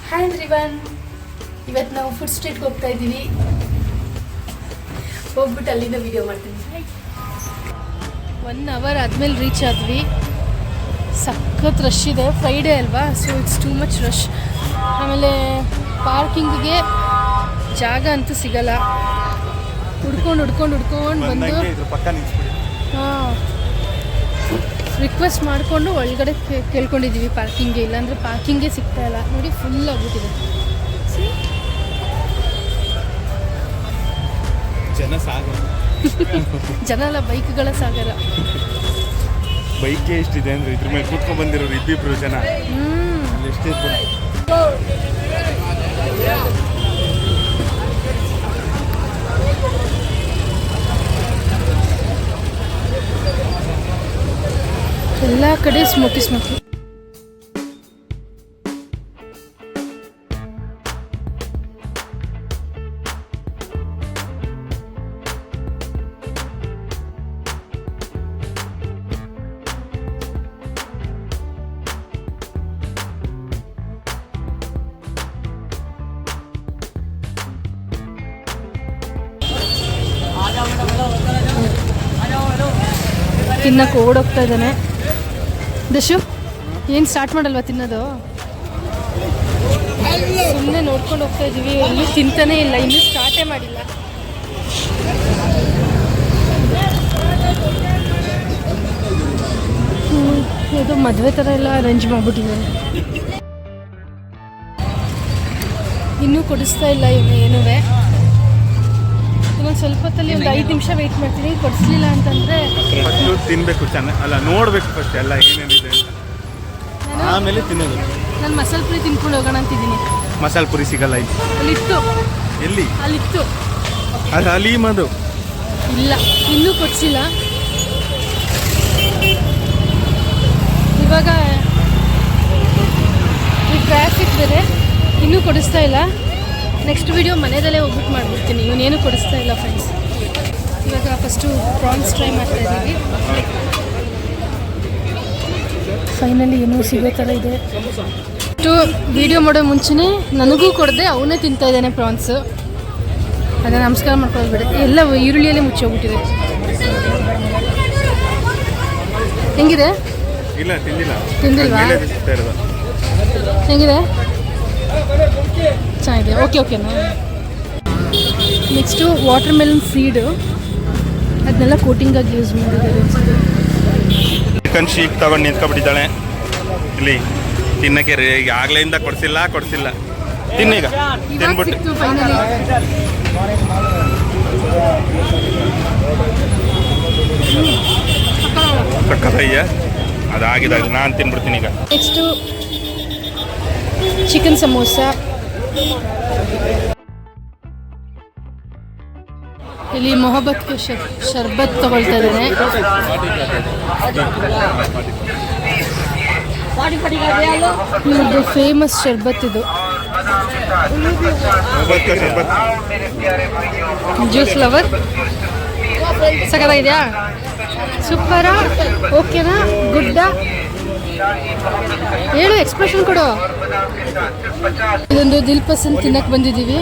Hi everyone, ಇವತ್ತು ನಾವು food ಸ್ಟ್ರೀಟ್ಗೆ ಹೋಗ್ತಾ ಇದ್ದೀವಿ. ಹೋಗ್ಬಿಟ್ಟು ಅಲ್ಲಿಂದ ವಿಡಿಯೋ ಮಾಡ್ತೀನಿ. 1 ಅವರ್ ಆದಮೇಲೆ ರೀಚ್ ಆದ್ವಿ. ಸಖತ್ ರಶ್ ಇದೆ, ಫ್ರೈಡೇ ಅಲ್ವಾ, so it's too much rush. ಆಮೇಲೆ ಪಾರ್ಕಿಂಗಿಗೆ ಜಾಗ ಅಂತೂ ಸಿಗಲ್ಲ. ಹುಡ್ಕೊಂಡು ಬಂದು ಹಾಂ ರಿಕ್ವೆಸ್ಟ್ ಮಾಡಿಕೊಂಡು ಒಳಗಡೆ ಕೇಳ್ಕೊಂಡಿದ್ದೀವಿ ಪಾರ್ಕಿಂಗ್ಗೆ, ಇಲ್ಲಾಂದರೆ ಪಾರ್ಕಿಂಗೇ ಸಿಗ್ತಾ ಇಲ್ಲ. ನೋಡಿ ಫುಲ್ ಆಗ್ಬಿಟ್ಟಿದೆ. ಜನ ಅಲ್ಲ, ಬೈಕ್ಗಳ ಸಾಗರ. ಬೈಕೇ ಎಷ್ಟಿದೆ ಅಂದರೆ ಇದ್ರ ಮೇಲೆ ಕೂತ್ಕೊಂಡು ಬಂದಿರೋರು ಇಬ್ಬಿಬ್ರು ಜನ. ಎಲ್ಲ ಕಡೆ ಸ್ಮೋಕಿ. ತಿನ್ನಕ್ಕೆ ಓಡೋಗ್ತಾ ಇದ್ದಾನೆ ದಶು. ಏನು ಸ್ಟಾರ್ಟ್ ಮಾಡಲ್ವಾ ತಿನ್ನೋದು? ಸುಮ್ಮನೆ ನೋಡ್ಕೊಂಡು ಹೋಗ್ತಾ ಇದ್ದೀವಿ. ಎಲ್ಲೂ ತಿಂತಾನೇ ಇಲ್ಲ, ಇನ್ನೂ ಸ್ಟಾರ್ಟೇ ಮಾಡಿಲ್ಲ. ಇದು ಮದುವೆ ಥರ ಎಲ್ಲ ಅರೇಂಜ್ ಮಾಡಿಬಿಟ್ಟಿದ್ದಾರೆ. ಇನ್ನೂ ಕೊಡಿಸ್ತಾ ಇಲ್ಲ ಇವನು ಏನೂ. ಇನ್ನೊಂದು ಸ್ವಲ್ಪ ಹೊತ್ತಲ್ಲಿ ಒಂದು 5 ನಿಮಿಷ ವೆಯ್ಟ್ ಮಾಡ್ತೀನಿ. ಕೊಡಿಸ್ಲಿಲ್ಲ ಅಂತಂದರೆ ತಿನ್ನಬೇಕು, ಚೆನ್ನಾಗಿ ಅಲ್ಲ ನೋಡಬೇಕು ಫಸ್ಟ್ ಎಲ್ಲ ಏನೇನಿದೆ ಅಂತ, ಆಮೇಲೆ ತಿನ್ನೋದು. ನಾನು ಮಸಾಲೆ ಪುರಿ ತಿನ್ಕೊಂಡು ಹೋಗೋಣ ಅಂತಿದ್ದೀನಿ. ಮಸಾಲೆ ಪುರಿ ಸಿಗಲ್ಲ ಇಲ್ಲಿ. ಅಲ್ಲಿತ್ತು. ಎಲ್ಲಿ? ಅಲ್ಲಿತ್ತು. ಅದು ಅಲೀಮದು ಇಲ್ಲ, ಇನ್ನೂ ಕೊಡಿಸಿಲ್ಲ. ಇವಾಗ ಈ ಟ್ರಾಫಿಕ್ ಬೇರೆ, ಇನ್ನೂ ಕೊಡಿಸ್ತಾ ಇಲ್ಲ. ನೆಕ್ಸ್ಟ್ ವಿಡಿಯೋ ಮನೆಯಲ್ಲೇ ಹೋಗ್ಬಿಟ್ಟು ಮಾಡಿಬಿಡ್ತೀನಿ. ಇವನೇನು ಕೊಡಿಸ್ತಾ ಇಲ್ಲ ಫ್ರೆಂಡ್ಸ್. ಇವಾಗ ಫಸ್ಟು ಪ್ರಾನ್ಸ್ ಟ್ರೈ ಮಾಡ್ತಾ ಇದ್ದೀವಿ. ಫೈನಲಿ ಏನೋ ಸಿಗೋ ಥರ ಇದೆ. ಇಷ್ಟು ವಿಡಿಯೋ ಮಾಡೋ ಮುಂಚೆನೇ ನನಗೂ ಕೊಡದೆ ಅವನೇ ತಿಂತಾ ಇದ್ದಾನೆ ಪ್ರಾನ್ಸು. ಅದನ್ನು ನಮಸ್ಕಾರ ಮಾಡ್ಕೊಳ್ಬೇಡಿ, ಎಲ್ಲ ಈರುಳ್ಳಿಯಲ್ಲೇ ಮುಚ್ಚೋಗ್ಬಿಟ್ಟಿದೆ. ಹೆಂಗಿದೆ? ಇಲ್ಲ ತಿಂದಿಲ್ವಾ? ಹೆಂಗಿದೆ? ಚೆನ್ನಾಗಿದೆ. ಓಕೆನಾ? ನೆಕ್ಸ್ಟು ವಾಟರ್ ಮೆಲನ್ ಸೀಡು, ಅದನ್ನೆಲ್ಲ ಕೋಟಿಂಗಾಗಿ ಯೂಸ್ ಮಾಡಿದ್ದಾರೆ. ಚಿಕನ್ ಶೀಕ್ ತಗೊಂಡು ನಿಂತ್ಕೊಬಿಟ್ಟಿದ್ದಾಳೆ ಇಲ್ಲಿ ತಿನ್ನಕ್ಕೆ. ಆಗ್ಲೆಯಿಂದ ಕೊಡಿಸಿಲ್ಲ. ತಿನ್ನೀಗ ತಿನ್ಬಿಟ್ಟು ಸಕ್ಕತ್ತಯ್ಯ ಅದಾಗಿದಾಗ ನಾನು ತಿನ್ಬಿಡ್ತೀನಿ ಈಗ. Next chicken samosa. ಇಲ್ಲಿ ಮೊಹಬ್ಬತ್ ಶರ್ಬತ್ ತಗೊಳ್ತಾ ಇದ್ದಾನೆ. ಇವ್ರದ್ದು ಫೇಮಸ್ ಶರ್ಬತ್ ಇದು. ಜ್ಯೂಸ್ ಫ್ಲವರ್ ಸಖತ್ತಾಗಿದೆಯಾ? ಸೂಪರಾ? ಓಕೆನಾ? ಗುಡ್ಡಾ? ಹೇಳು, ಎಕ್ಸ್ಪ್ರೆಷನ್ ಕೊಡು. ಇದೊಂದು ದಿಲ್ ಪಸಂದ್ ತಿನ್ನಕ್ಕೆ ಬಂದಿದ್ದೀವಿ.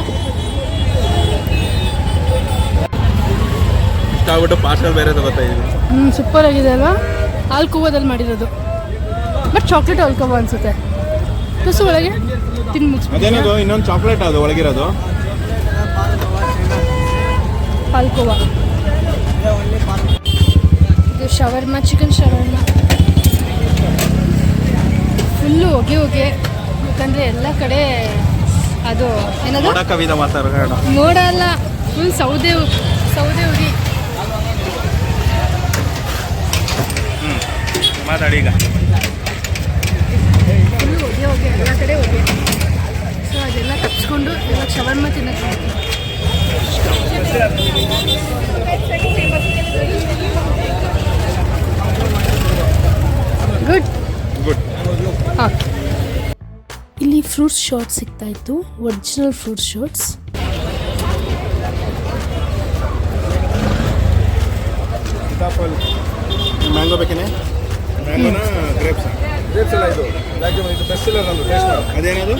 ಪಾರ್ಸಲ್ ಬೇರೆ ತಗೋತಾ ಇದ್ದೀವಿ. ಸೂಪರ್ ಆಗಿದೆ ಅಲ್ವಾ? ಆಲ್ಕೋವಾದಲ್ಲಿ ಮಾಡಿರೋದು, ಬಟ್ ಚಾಕ್ಲೇಟ್ ಆಲ್ಕೋವಾ ಅನ್ಸುತ್ತೆ. ತುಸು ಒಳಗೆ ತಿಂದು ಮುಗಿಸ್ಬಿಟ್ಟು ಇನ್ನೊಂದು ಚಾಕ್ಲೇಟ್ ಅದು ಒಳಗಿರೋದು ಆಲ್ಕೋವಾ. ಇದು ಶವರ್ಮ, ಚಿಕನ್ ಶವರ್ಮ. ಫುಲ್ಲು ಹೊಗೆ, ಯಾಕಂದರೆ ಎಲ್ಲ ಕಡೆ ಅದು ಏನದು ಮೋಡ ಅಲ್ಲ, ಫುಲ್ ಸೌದೆ ಉರಿ. ಮಾತಾಡಿ ಈಗ. ಫುಲ್ ಹೊಗೆ, ಎಲ್ಲ ಕಡೆ ಹೊಗೆ. ಸೊ ಅದೆಲ್ಲ ತಪ್ಪಿಸ್ಕೊಂಡು ಇವಾಗ ಶವರ್ಮ ತಿನ್ನಕ್ಕೆ ಗುಡ್. ಓಕೆ, ಇಲ್ಲಿ ಫ್ರೂಟ್ಸ್ ಶಾರ್ಟ್ಸ್ ಸಿಗ್ತಾ ಇತ್ತು, ಒರಿಜಿನಲ್ ಫ್ರೂಟ್ಸ್ ಶಾರ್ಟ್ಸ್. ಮ್ಯಾಂಗೋ ಬೇಕೇನೆ? ಮ್ಯಾಂಗೋನ ಗ್ರೇಪ್ಸ್ ಗ್ರೇಪ್ಸ್ ಎಲ್ಲ ಇದು ಬ್ಲ್ಯಾಕ್ ಜಾಮೂನ್ ಇದು ಬೆಸ್ಟ್ ಸೆಲ್ಲರ್ ನಮ್ಮದು ಟೇಸ್ಟ್ ಮಾಡಿ ಅದೇನದು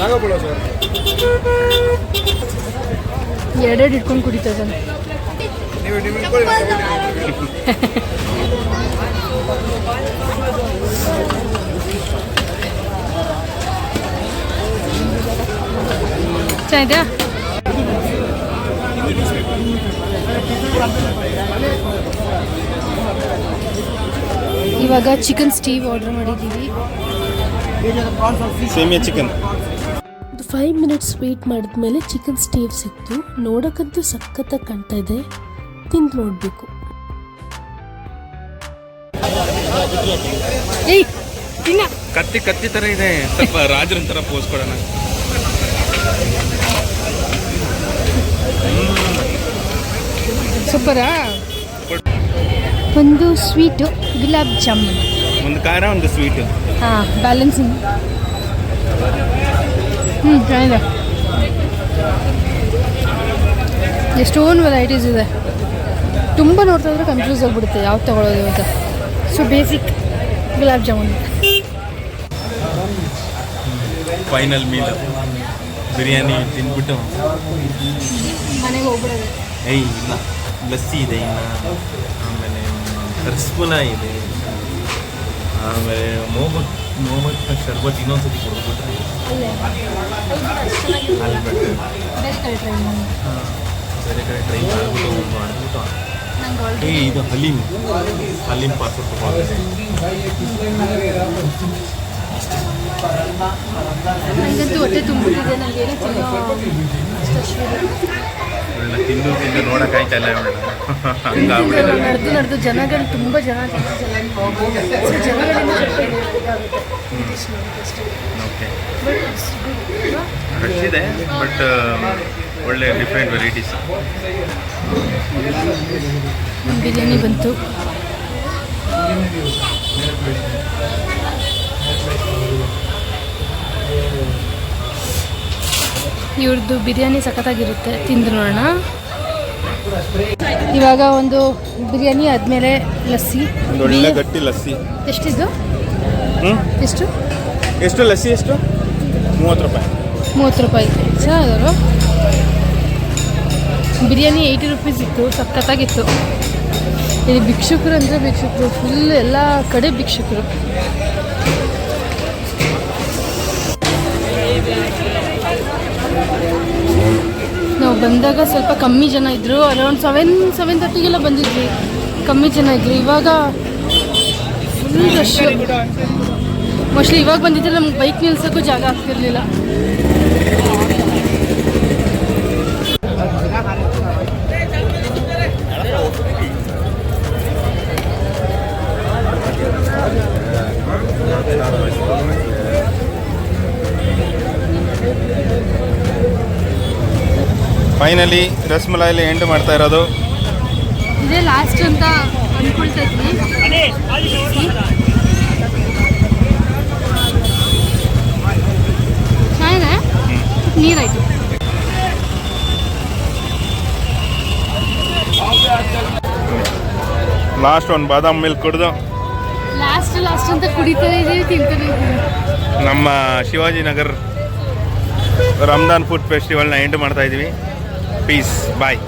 ನಾಗಪುರ ಸರ್. ಎರಡೆರಡು ಇಟ್ಕೊಂಡು ಕುಡಿತಾ ಇದ್ದಾನೆ. ನೀವು ಇಟ್ಕೊಳ್ಳಿ. ಚೆನ್ನಾಗಿದೆಯಾ? ಇವಾಗ ಚಿಕನ್ ಸ್ಟೀವ್ ಆರ್ಡರ್ ಮಾಡಿದ್ದೀವಿ. ಸೇಮಿಯಾ ಚಿಕನ್. 5 ಮಿನಿಟ್ಸ್ ವೆಯ್ಟ್ ಮಾಡಿದ್ಮೇಲೆ ಚಿಕನ್ ಸ್ಟೀವ್ ಸಿಕ್ತು. ನೋಡೋಕ್ಕಂತೂ ಸಖತ್ತಾಗಿ ಕಾಣ್ತಾ ಇದೆ, ತಿಂದು ನೋಡಬೇಕು. ಏಯ್ ತಿನ್ನ. ಕತ್ತಿ ಥರ ಇದೆ, ಸ್ವಲ್ಪ ರಾಜರನ್ ಥರ ಪೋಸ್ ಕೊಡೋಣ. ಸೂಪರಾ? ಒಂದು ಸ್ವೀಟು ಗುಲಾಬ್ ಜಾಮೂನ್, ಒಂದು ಖಾರ ಒಂದು ಸ್ವೀಟು. ಹಾಂ, ಬ್ಯಾಲೆನ್ಸಿಂಗ್. ಚೆನ್ನಾಗಿದೆ. ಎಷ್ಟೊಂದು ವೆರೈಟೀಸ್ ಇದೆ. ತುಂಬ ನೋಡ್ತಾ ಇದ್ರೆ ಕನ್ಫ್ಯೂಸ್ ಆಗಿಬಿಡುತ್ತೆ ಯಾವ್ದು ತೊಗೊಳೋದು ಅಂತ. So basic gulab jamun. Final meal biryani ತಿಂದ್ಬಿಟ್ಟು ಮನೆಗೆ ಹೋಗ್ಬಿಡೋದು. ಏಯ್ ಇಲ್ಲ, ಲಸ್ಸಿ ಇದೆ ಇನ್ನು, ಆಮೇಲೆ ರಸಗುಲ್ಲ ಇದೆ, ಆಮೇಲೆ ಮೊಹಮ್ಮದ್ ಶರ್ಬತ್ ಇನ್ನೊಂದ್ಸತಿ ಕೊಡ್ಬಿಟ್ರೆ ಅಲ್ಲಿ ಬಿಟ್ಟು ಬೇರೆ ಕಡೆ ಟ್ರೈ ಮಾಡಿ. ಬೇರೆ ಕಡೆ ಟ್ರೈ ಮಾಡಿಬಿಟ್ಟು ಇದು ಹಲೀಮ್ ಪಾರ್ಸಲ್ ತಗೊಂಡಿದೆ. ನನಗಂತೂ ಹೊಟ್ಟೆ ತುಂಬಿಟ್ಟಿದೆ. ನನಗೇನು ತಿಂದು ನೋಡೋಕ್ಕಾಯ್ತಾ ಇಲ್ಲ ಹಂಗಾಗ್ಬಿಟ್ಟಿದೆ. ನಡೆದು ಜನಗಳು ತುಂಬ ಜನ ಸೊ ಜನಗಳಿಂದ ಓಕೆ, ರಶ್ ಇದೆ, ಬಟ್ ಒಳ್ಳೆ ಡಿಫ್ರೆಂಟ್ ವೆರೈಟೀಸ್. ಬಿರಿಯಾನಿ ಬಂತು. ಇವ್ರದ್ದು ಬಿರಿಯಾನಿ ಸಖತ್ತಾಗಿರುತ್ತೆ, ತಿಂದು ನೋಡೋಣ. ಇವಾಗ ಒಂದು ಬಿರಿಯಾನಿ ಆದಮೇಲೆ ಲಸ್ಸಿ. ಒಂದು ಒಳ್ಳೆ ಗಟ್ಟಿ ಲಸ್ಸಿ. ಎಷ್ಟಿದು? ಎಷ್ಟು ಎಷ್ಟು ಲಸ್ಸಿ? ಎಷ್ಟು? 30 ರೂಪಾಯಿ. 30 ರೂಪಾಯಿ. ಚೆನ್ನಾಗಿದ್ರು. ಬಿರಿಯಾನಿ 80 ರುಪೀಸ್ ಇತ್ತು, ಸಖತ್ತಾಗಿತ್ತು. ಇಲ್ಲಿ ಭಿಕ್ಷುಕರು ಅಂದರೆ ಭಿಕ್ಷುಕರು, ಫುಲ್ ಎಲ್ಲ ಕಡೆ ಭಿಕ್ಷುಕರು. ನಾವು ಬಂದಾಗ ಸ್ವಲ್ಪ ಕಮ್ಮಿ ಜನ ಇದ್ದರು, ಅರೌಂಡ್ 7:30 ಬಂದಿದ್ವಿ. ಕಮ್ಮಿ ಜನ ಇದ್ದರು. ಇವಾಗ ಫುಲ್ ರಶ್. ಮೋಸ್ಟ್ಲಿ ಇವಾಗ ಬಂದಿದ್ದರೆ ನಮ್ಗೆ ಬೈಕ್ ನಿಲ್ಸೋಕ್ಕೂ ಜಾಗ ಆಗ್ತಿರ್ಲಿಲ್ಲ. ಫೈನಲಿ ರಸಮಲಾಯಲ್ಲಿ ಎಂಡ್ ಮಾಡ್ತಾ ಇರೋದು. ಇದೇ ಲಾಸ್ಟ್ ಅಂತ ಅಂದ್ಕೊಳ್ತಾ ಇದ್ವಿ. ಚೆನ್ನಾಗಿದೆ, ನೀರಾಯಿತು. ಲಾಸ್ಟ್ ಒಂದು ಬಾದಾಮ್ ಮಿಲ್ಕ್ ಕುಡಿದು ಲಾಸ್ಟ್ ಅಂತ ಕುಡಿತಾನೆ ಇದ್ದೀವಿ, ತಿಂತಾನೆ ಇದ್ದೀವಿ. ನಮ್ಮ ಶಿವಾಜಿನಗರ್ ರಂಜಾನ್ ಫುಡ್ ಫೆಸ್ಟಿವಲ್ನ ಎಂಡ್ ಮಾಡ್ತಾ ಇದ್ದೀವಿ. ಪೀಸ್, ಬಾಯ್.